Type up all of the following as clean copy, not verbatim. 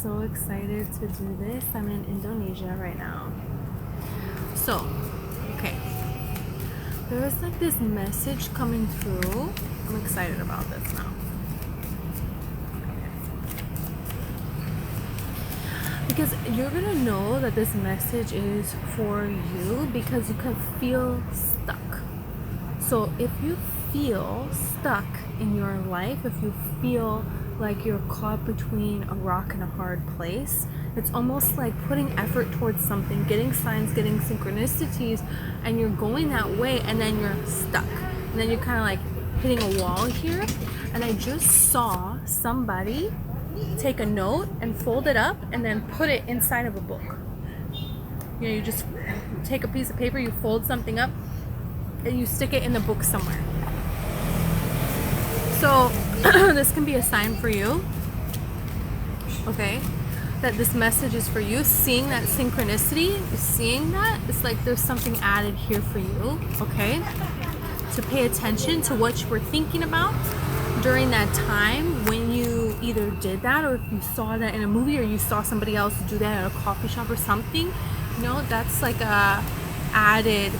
so excited to do this. I'm in Indonesia right now. So, okay. There is like this message coming through. I'm excited about this now. Because you're gonna know that this message is for you because you can feel stuck. So if you feel stuck in your life, if you feel like you're caught between a rock and a hard place, it's almost like putting effort towards something, getting signs, getting synchronicities, and you're going that way and then you're stuck. And then you're kind of like hitting a wall here. And I just saw somebody take a note and fold it up and then put it inside of a book. You know, you just take a piece of paper, you fold something up, and you stick it in the book somewhere. So this can be a sign for you, okay, that this message is for you. Seeing that synchronicity, seeing that, it's like there's something added here for you, okay, to pay attention to what you were thinking about during that time when you either did that, or if you saw that in a movie, or you saw somebody else do that at a coffee shop or something. You know, that's like a added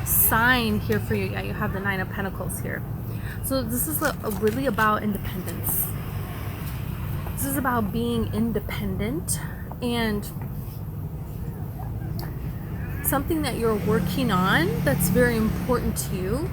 sign here for you. Yeah, you have the Nine of Pentacles here. So this is really about independence. This is about being independent, and something that you're working on that's very important to you,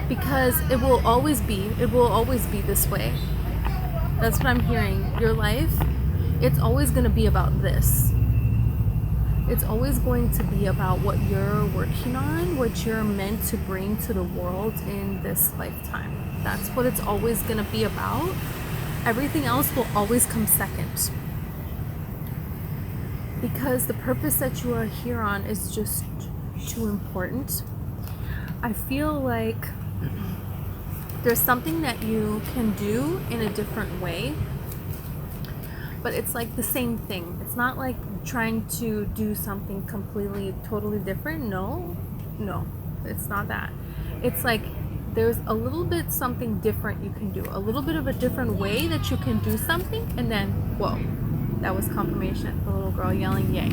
because it will always be this way. That's what I'm hearing. Your life, it's always going to be about this. It's always going to be about what you're working on, what you're meant to bring to the world in this lifetime. That's what it's always going to be about. Everything else will always come second. Because the purpose that you are here on is just too important. I feel like there's something that you can do in a different way, but it's like the same thing. It's not like trying to do something completely, totally different. No, it's not that. It's like there's a little bit something different you can do, a little bit of a different way that you can do something, and then, whoa, that was confirmation. The little girl yelling, yay.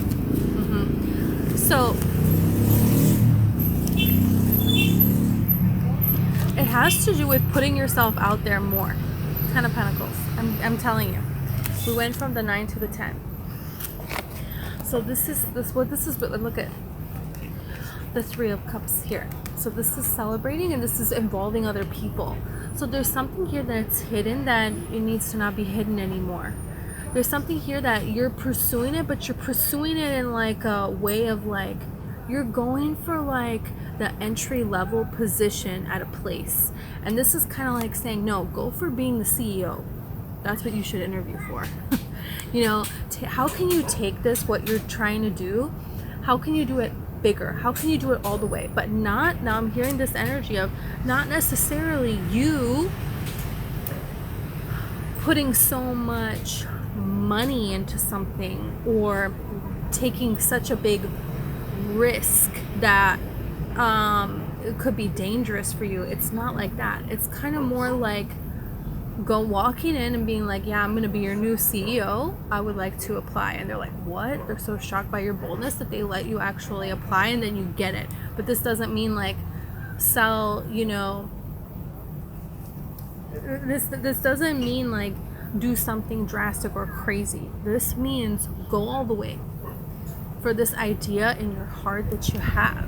So it has to do with putting yourself out there more. 10 of Pentacles. I'm telling you. We went from the 9 to the 10. So this is what this is. But look at the 3 of Cups here. So this is celebrating, and this is involving other people. So there's something here that's hidden that it needs to not be hidden anymore. There's something here that you're pursuing it, but you're pursuing it in like a way of like, you're going for like the entry level position at a place. And this is kind of like saying, no, go for being the CEO. That's what you should interview for. You know, how can you take this, what you're trying to do? How can you do it bigger? How can you do it all the way? But not, now I'm hearing this energy of not necessarily you putting so much money into something or taking such a big risk that it could be dangerous for you. It's not like that. It's kind of more like walking in and being like, yeah, I'm gonna be your new CEO, I would like to apply. And they're like, what? They're so shocked by your boldness that they let you actually apply, and then you get it. But this doesn't mean like sell, you know, this doesn't mean like do something drastic or crazy. This means go all the way for this idea in your heart that you have.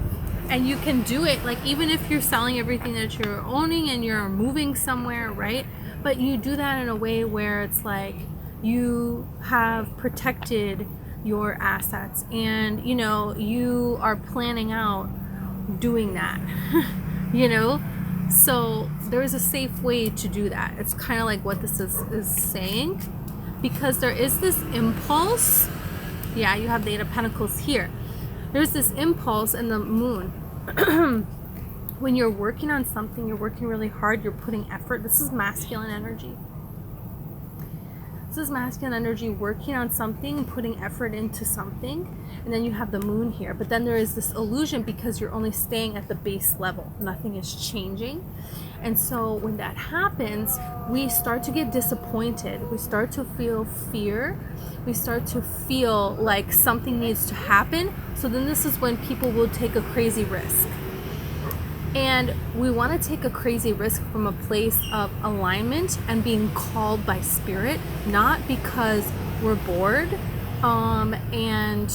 And you can do it, like, even if you're selling everything that you're owning and you're moving somewhere, right? But you do that in a way where it's like you have protected your assets, and you know, you are planning out doing that. You know, so there's a safe way to do that. It's kind of like what this is saying, because there is this impulse. Yeah, you have the 8 of Pentacles here. There's this impulse in the Moon. When you're working on something, you're working really hard, you're putting effort. This is masculine energy. This is masculine energy working on something, putting effort into something. And then you have the moon here. But then there is this illusion because you're only staying at the base level. Nothing is changing. And so when that happens, we start to get disappointed. We start to feel fear. We start to feel like something needs to happen. So then this is when people will take a crazy risk. And we want to take a crazy risk from a place of alignment and being called by spirit, not because we're bored and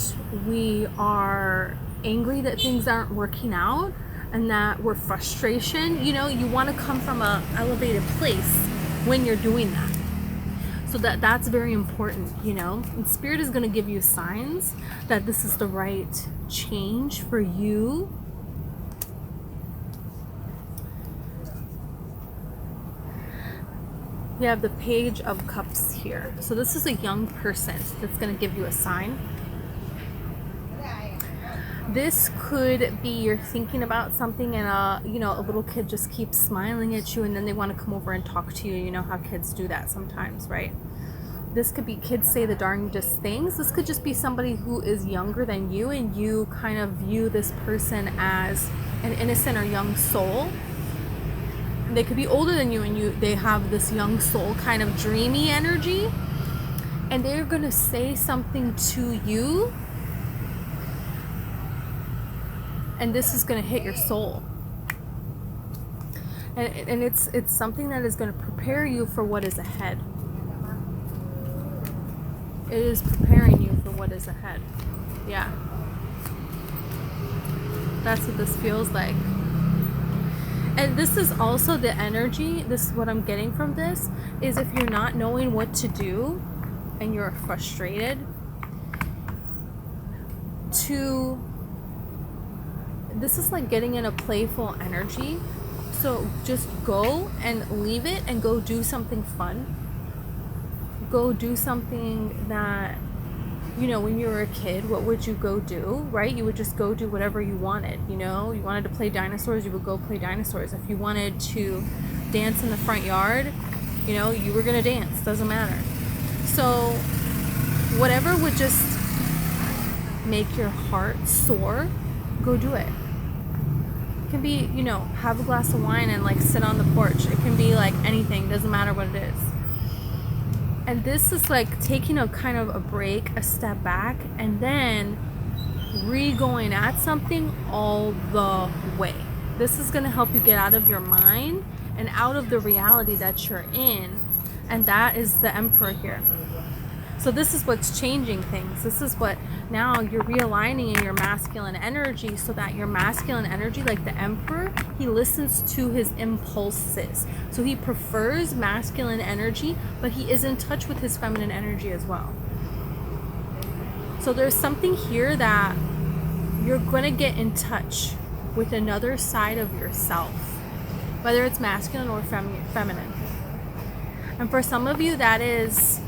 we are angry that things aren't working out and that we're frustration. You know, you want to come from an elevated place when you're doing that. So that's very important, you know. And spirit is going to give you signs that this is the right change for you. You have the Page of Cups here. So this is a young person that's going to give you a sign. This could be you're thinking about something and a little kid just keeps smiling at you and then they want to come over and talk to you. You know how kids do that sometimes, right? This could be kids say the darndest things. This could just be somebody who is younger than you and you kind of view this person as an innocent or young soul. They could be older than you and they have this young soul kind of dreamy energy, and they're going to say something to you, and this is going to hit your soul, and it's something that is going to prepare you for what is ahead. It is preparing you for what is ahead. Yeah, that's what this feels like. And this is also the energy, this is what I'm getting from this, is if you're not knowing what to do and you're frustrated, this is like getting in a playful energy. So just go and leave it and go do something fun. Go do something that, you know, when you were a kid, what would you go do, right? You would just go do whatever you wanted, you know? You wanted to play dinosaurs, you would go play dinosaurs. If you wanted to dance in the front yard, you know, you were gonna dance, doesn't matter. So whatever would just make your heart soar, go do it. It can be, you know, have a glass of wine and like sit on the porch. It can be like anything, doesn't matter what it is. And this is like taking a kind of a break, a step back, and then going at something all the way. This is going to help you get out of your mind and out of the reality that you're in. And that is the Emperor here. So this is what's changing things. This is what now you're realigning in your masculine energy, so that your masculine energy, like the Emperor, he listens to his impulses. So he prefers masculine energy, but he is in touch with his feminine energy as well. So there's something here that you're going to get in touch with another side of yourself, whether it's masculine or feminine. And for some of you, that is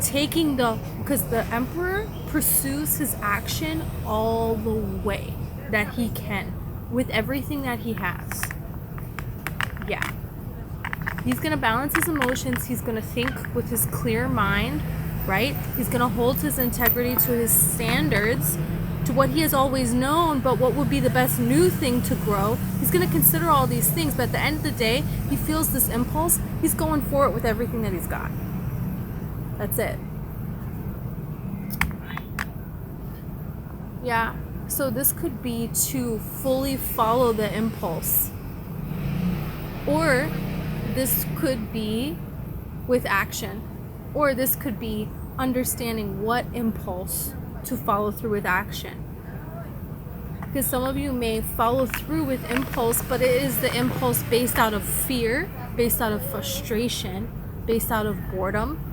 taking because the Emperor pursues his action all the way that he can with everything that he has. Yeah. He's going to balance his emotions. He's going to think with his clear mind, right? He's going to hold his integrity to his standards, to what he has always known, but what would be the best new thing to grow. He's going to consider all these things, but at the end of the day, he feels this impulse. He's going for it with everything that he's got. That's it. Yeah, so this could be to fully follow the impulse. Or this could be with action. Or this could be understanding what impulse to follow through with action. Because some of you may follow through with impulse, but it is the impulse based out of fear, based out of frustration, based out of boredom,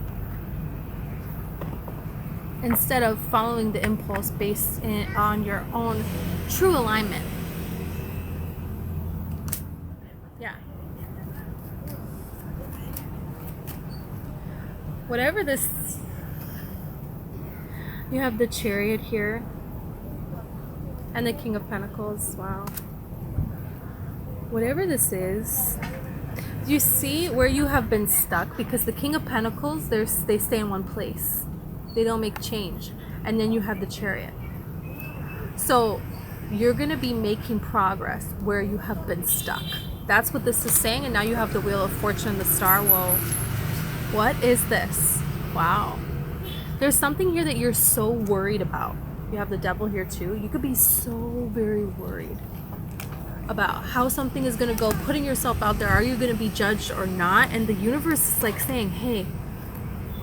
instead of following the impulse based on your own true alignment. Yeah. Whatever this, you have the Chariot here and the King of Pentacles. Wow. Whatever this is, You see where you have been stuck, because the King of Pentacles, they stay in one place. They don't make change. And then you have the Chariot. So you're going to be making progress where you have been stuck. That's what this is saying. And now you have the Wheel of Fortune, the Star. Well, what is this? Wow. There's something here that you're so worried about. You have the Devil here too. You could be so very worried about how something is going to go, putting yourself out there. Are you going to be judged or not? And the universe is like saying, hey,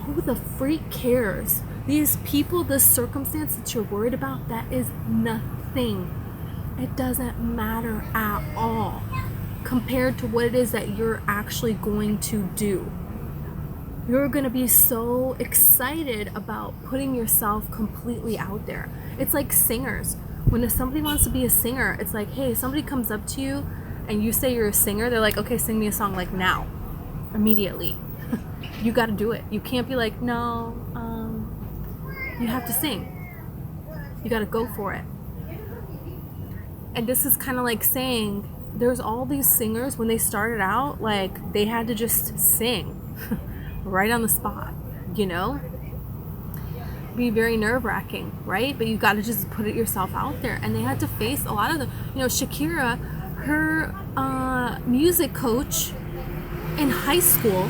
who the freak cares? These people, this circumstance that you're worried about, that is nothing. It doesn't matter at all compared to what it is that you're actually going to do. You're going to be so excited about putting yourself completely out there. It's like singers. When somebody wants to be a singer, it's like, hey, somebody comes up to you and you say you're a singer, they're like, okay, sing me a song, like now, immediately. You got to do it. You can't be like, no, you have to sing. You got to go for it. And this is kind of like saying, there's all these singers, when they started out, like they had to just sing right on the spot, you know? Be very nerve-wracking, right? But you got to just put it yourself out there. And they had to face a lot of them. You know, Shakira, her music coach in high school,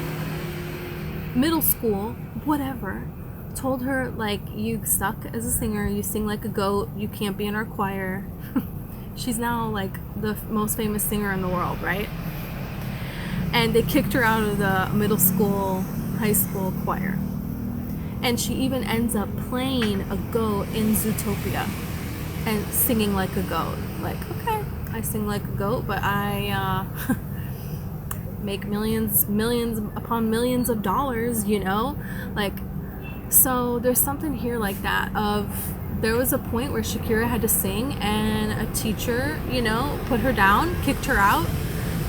middle school, whatever, told her, like, you suck as a singer, you sing like a goat, you can't be in our choir. She's now like the most famous singer in the world, right? And they kicked her out of the middle school, high school choir. And she even ends up playing a goat in Zootopia and singing like a goat. Like, okay, I sing like a goat, but I make millions upon millions of dollars, you know? Like, so there's something here like that of, there was a point where Shakira had to sing and a teacher, you know, put her down, kicked her out,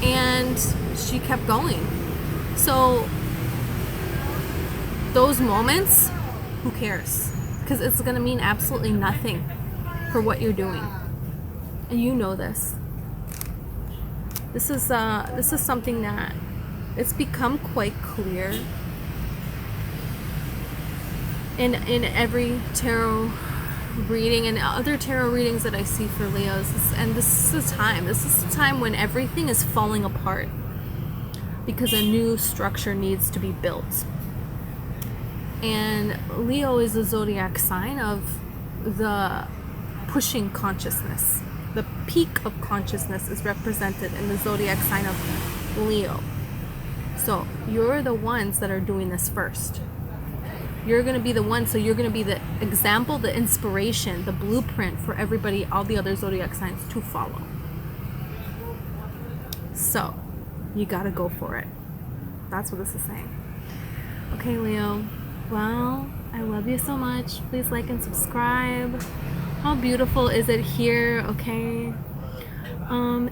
and she kept going. So those moments, who cares? Because it's going to mean absolutely nothing for what you're doing. And you know this. This is something that it's become quite clear in every tarot reading and other tarot readings that I see for Leos. And this is a time when everything is falling apart because a new structure needs to be built. And Leo is a zodiac sign of the pushing consciousness. The peak of consciousness is represented in the zodiac sign of Leo. So you're the ones that are doing this first. You're going to be the one, so you're going to be the example, the inspiration, the blueprint for everybody, all the other zodiac signs to follow. So you got to go for it. That's what this is saying. Okay, Leo. Well, I love you so much. Please like and subscribe. How beautiful is it here? Okay.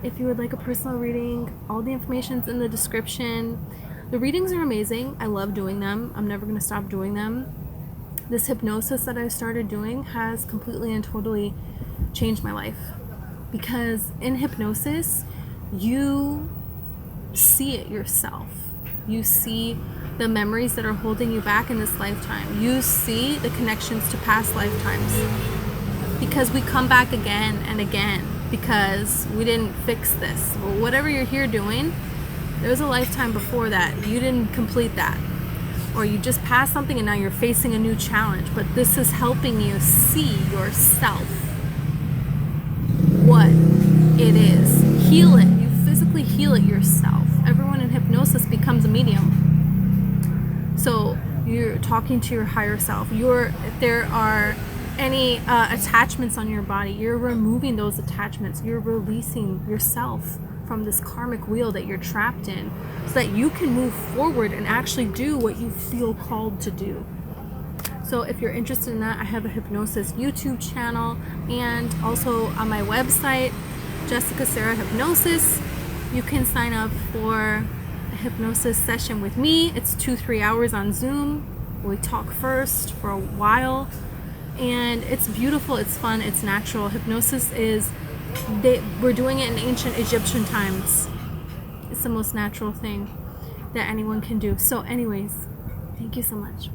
If you would like a personal reading, all the information's in the description. The readings are amazing. I love doing them. I'm never going to stop doing them. This hypnosis that I started doing has completely and totally changed my life. Because in hypnosis, you see it yourself. You see the memories that are holding you back in this lifetime. You see the connections to past lifetimes. Because we come back again and again because we didn't fix this. Well, whatever you're here doing, there was a lifetime before that. You didn't complete that. Or you just passed something and now you're facing a new challenge. But this is helping you see yourself. What it is. Heal it. You physically heal it yourself. Everyone in hypnosis becomes a medium. So you're talking to your higher self. If there are any attachments on your body, you're removing those attachments. You're releasing yourself from this karmic wheel that you're trapped in so that you can move forward and actually do what you feel called to do. So if you're interested in that, I have a hypnosis YouTube channel and also on my website, Jessica Sarah Hypnosis. You can sign up for a hypnosis session with me. It's 2-3 hours on Zoom. We talk first for a while and it's beautiful, it's fun, it's natural. Hypnosis is we're doing it in ancient Egyptian times. It's the most natural thing that anyone can do. So anyways, thank you so much.